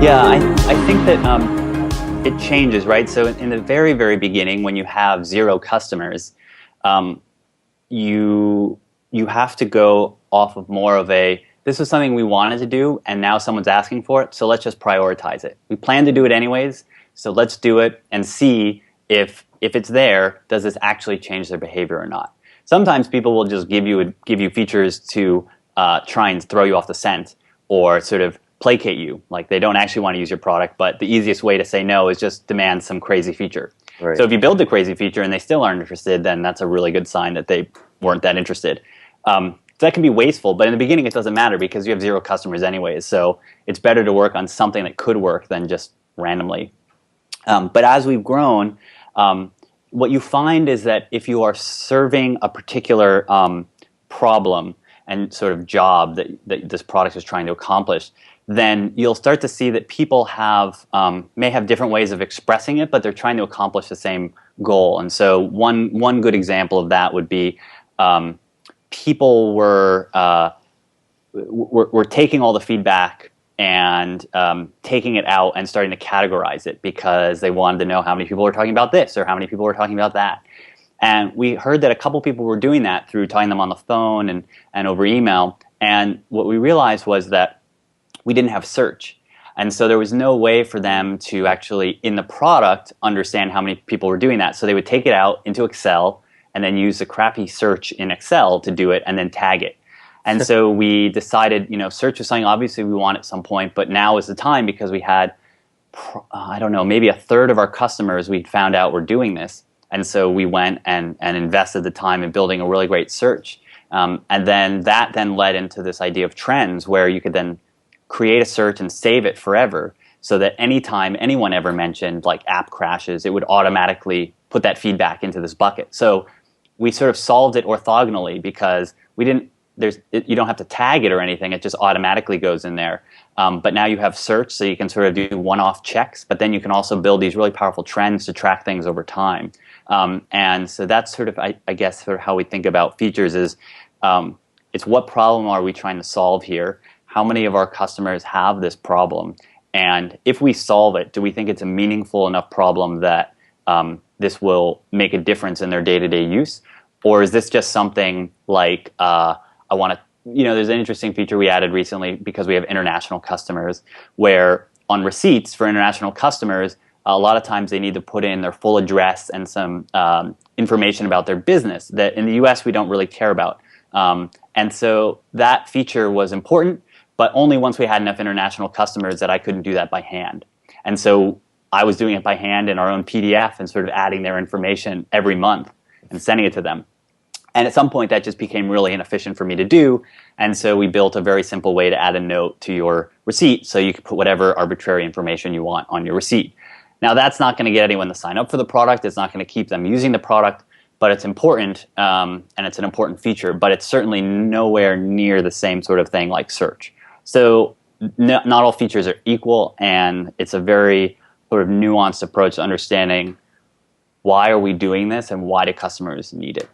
Yeah, I think that it changes, right? So in the very, very beginning, when you have zero customers, um, you you have to go off of more of a this is something we wanted to do, and now someone's asking for it, so let's just prioritize it. We plan to do it anyways, so let's do it and see if it's there, does this actually change their behavior or not? Sometimes people will just give you features to try and throw you off the scent or sort of placate you. Like they don't actually want to use your product, but the easiest way to say no is just demand some crazy feature. Right. So if you build the crazy feature and they still aren't interested, then that's a really good sign that they weren't that interested. So that can be wasteful, but in the beginning it doesn't matter because you have zero customers anyways. So it's better to work on something that could work than just randomly. But as we've grown, um, what you find is that if you are serving a particular problem and sort of job that this product is trying to accomplish, then you'll start to see that people may have different ways of expressing it, but they're trying to accomplish the same goal. And so one good example of that would be um, people were taking all the feedback and taking it out and starting to categorize it because they wanted to know how many people were talking about this or how many people were talking about that. And we heard that a couple people were doing that through talking to them on the phone and over email. And what we realized was that we didn't have search. And so there was no way for them to actually, in the product, understand how many people were doing that. So they would take it out into Excel and then use the crappy search in Excel to do it and then tag it. And so we decided, search is something obviously we want at some point, but now is the time because we had, I don't know, maybe a third of our customers we found out were doing this. And so we went and invested the time in building a really great search. And then that then led into this idea of trends where you could then create a search and save it forever so that anytime anyone ever mentioned like app crashes, it would automatically put that feedback into this bucket. So we sort of solved it orthogonally because you don't have to tag it or anything. It just automatically goes in there. But now you have search, so you can sort of do one-off checks, but then you can also build these really powerful trends to track things over time. And so that's sort of, I guess, sort of how we think about features is it's what problem are we trying to solve here? How many of our customers have this problem? And if we solve it, do we think it's a meaningful enough problem that this will make a difference in their day-to-day use? Or is this just something like I want to, there's an interesting feature we added recently because we have international customers where on receipts for international customers, a lot of times they need to put in their full address and some information about their business that in the US we don't really care about. And so that feature was important, but only once we had enough international customers that I couldn't do that by hand. And so I was doing it by hand in our own PDF and sort of adding their information every month and sending it to them. And at some point that just became really inefficient for me to do, and so we built a very simple way to add a note to your receipt so you could put whatever arbitrary information you want on your receipt. Now that's not going to get anyone to sign up for the product, it's not going to keep them using the product, but it's important, and it's an important feature, but it's certainly nowhere near the same sort of thing like search. So not all features are equal, and it's a very sort of nuanced approach to understanding why are we doing this and why do customers need it.